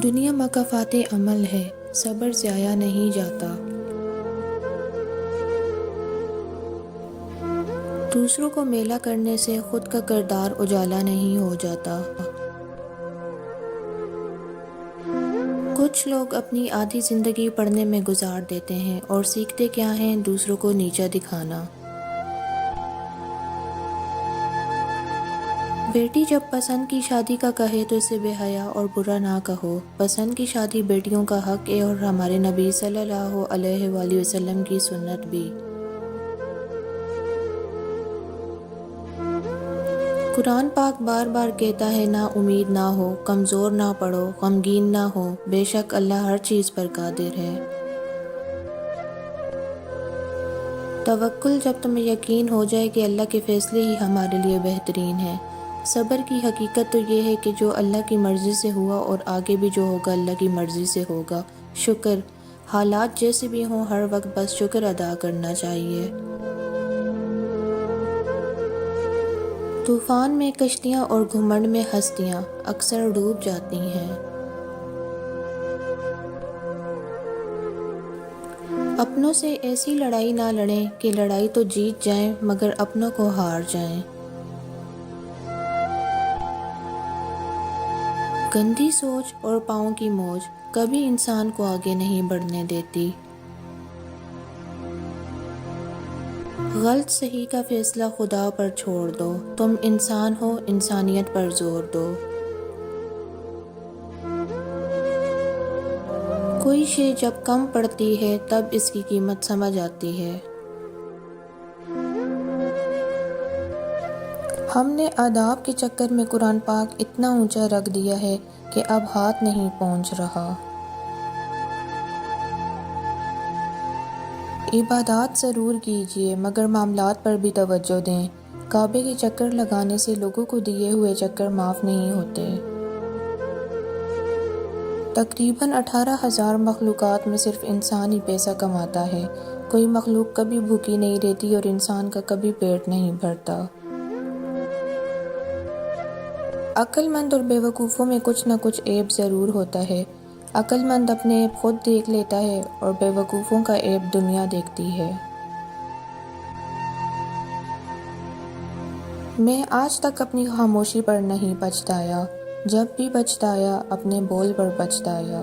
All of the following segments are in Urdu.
دنیا مکافات عمل ہے، صبر ضائع نہیں جاتا۔ دوسروں کو میلا کرنے سے خود کا کردار اجالا نہیں ہو جاتا۔ کچھ لوگ اپنی آدھی زندگی پڑھنے میں گزار دیتے ہیں اور سیکھتے کیا ہیں؟ دوسروں کو نیچا دکھانا۔ بیٹی جب پسند کی شادی کا کہے تو اسے بے حیا اور برا نہ کہو۔ پسند کی شادی بیٹیوں کا حق ہے اور ہمارے نبی صلی اللہ علیہ وآلہ وسلم کی سنت بھی۔ قرآن پاک بار بار کہتا ہے نا امید نہ ہو، کمزور نہ پڑو، غمگین نہ ہو، بے شک اللہ ہر چیز پر قادر ہے۔ توکل جب تمہیں یقین ہو جائے کہ اللہ کے فیصلے ہی ہمارے لیے بہترین ہیں۔ صبر کی حقیقت تو یہ ہے کہ جو اللہ کی مرضی سے ہوا اور آگے بھی جو ہوگا اللہ کی مرضی سے ہوگا۔ شکر، حالات جیسے بھی ہوں ہر وقت بس شکر ادا کرنا چاہیے۔ طوفان میں کشتیاں اور گھمنڈ میں ہستیاں اکثر ڈوب جاتی ہیں۔ اپنوں سے ایسی لڑائی نہ لڑیں کہ لڑائی تو جیت جائیں مگر اپنوں کو ہار جائیں۔ گندی سوچ اور پاؤں کی موج کبھی انسان کو آگے نہیں بڑھنے دیتی۔ غلط صحیح کا فیصلہ خدا پر چھوڑ دو، تم انسان ہو، انسانیت پر زور دو۔ کوئی شے جب کم پڑتی ہے تب اس کی قیمت سمجھ آتی ہے۔ ہم نے آداب کے چکر میں قرآن پاک اتنا اونچا رکھ دیا ہے کہ اب ہاتھ نہیں پہنچ رہا۔ عبادات ضرور کیجیے مگر معاملات پر بھی توجہ دیں۔ کعبے کے چکر لگانے سے لوگوں کو دیے ہوئے چکر معاف نہیں ہوتے۔ تقریباً 18,000 مخلوقات میں صرف انسان ہی پیسہ کماتا ہے۔ کوئی مخلوق کبھی بھوکی نہیں رہتی اور انسان کا کبھی پیٹ نہیں بھرتا۔ عقل مند اور بیوقوفوں میں کچھ نہ کچھ عیب ضرور ہوتا ہے۔ عقل مند اپنے عیب خود دیکھ لیتا ہے اور بیوقوفوں کا عیب دنیا دیکھتی ہے۔ میں آج تک اپنی خاموشی پر نہیں پچھتایا، جب بھی پچھتایا اپنے بول پر پچھتایا۔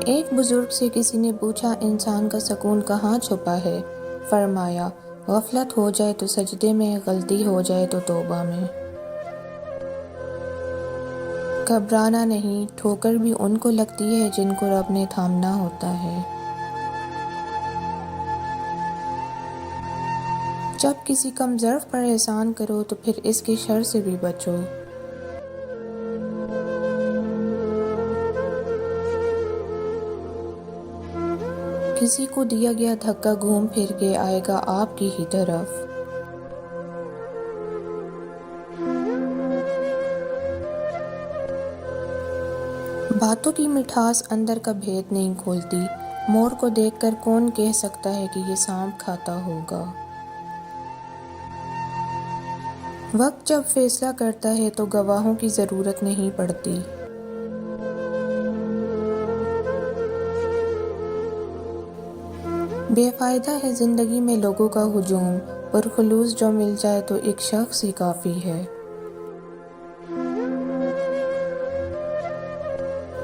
ایک بزرگ سے کسی نے پوچھا انسان کا سکون کہاں چھپا ہے؟ فرمایا غفلت ہو جائے تو سجدے میں، غلطی ہو جائے تو توبہ میں۔ گھبرانا نہیں، ٹھوکر بھی ان کو لگتی ہے جن کو رب نے تھامنا ہوتا ہے۔ جب کسی کم ظرف پر احسان کرو تو پھر اس کے شر سے بھی بچو۔ کسی کو دیا گیا دھکا گھوم پھر کے آئے گا آپ کی ہی طرف۔ باتوں کی مٹھاس اندر کا بھید نہیں کھولتی۔ مور کو دیکھ کر کون کہہ سکتا ہے کہ یہ سانپ کھاتا ہوگا؟ وقت جب فیصلہ کرتا ہے تو گواہوں کی ضرورت نہیں پڑتی۔ بے فائدہ ہے زندگی میں لوگوں کا ہجوم، پرخلوص جو مل جائے تو ایک شخص ہی کافی ہے۔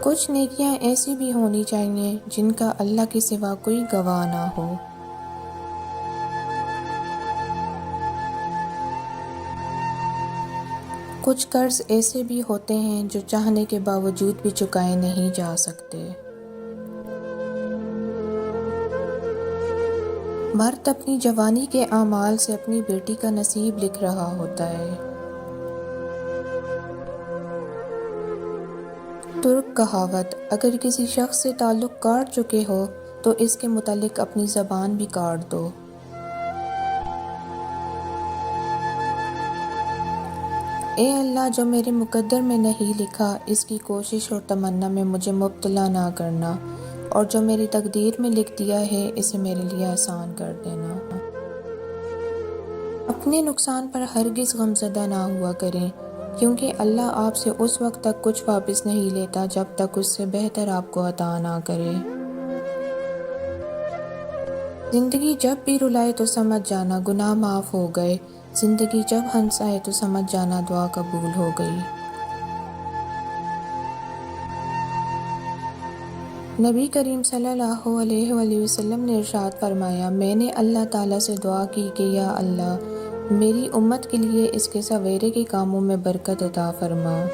کچھ نیکیاں ایسی بھی ہونی چاہیے جن کا اللہ کے سوا کوئی گواہ نہ ہو۔ کچھ قرض ایسے بھی ہوتے ہیں جو چاہنے کے باوجود بھی چکائے نہیں جا سکتے۔ مرد اپنی جوانی کے اعمال سے اپنی بیٹی کا نصیب لکھ رہا ہوتا ہے۔ ترک کہاوت، اگر کسی شخص سے تعلق کاٹ چکے ہو تو اس کے متعلق اپنی زبان بھی کاٹ دو۔ اے اللہ جو میرے مقدر میں نہیں لکھا اس کی کوشش اور تمنا میں مجھے مبتلا نہ کرنا، اور جو میری تقدیر میں لکھ دیا ہے اسے میرے لیے آسان کر دینا۔ اپنے نقصان پر ہرگز غمزدہ نہ ہوا کریں، کیونکہ اللہ آپ سے اس وقت تک کچھ واپس نہیں لیتا جب تک اس سے بہتر آپ کو عطا نہ کرے۔ زندگی جب بھی رلائے تو سمجھ جانا گناہ معاف ہو گئے، زندگی جب ہنسائے تو سمجھ جانا دعا قبول ہو گئی۔ نبی کریم صلی اللہ علیہ وآلہ وسلم نے ارشاد فرمایا، میں نے اللہ تعالیٰ سے دعا کی کہ یا اللہ، میری امت کے لیے اس کے سویرے کے کاموں میں برکت عطا فرما۔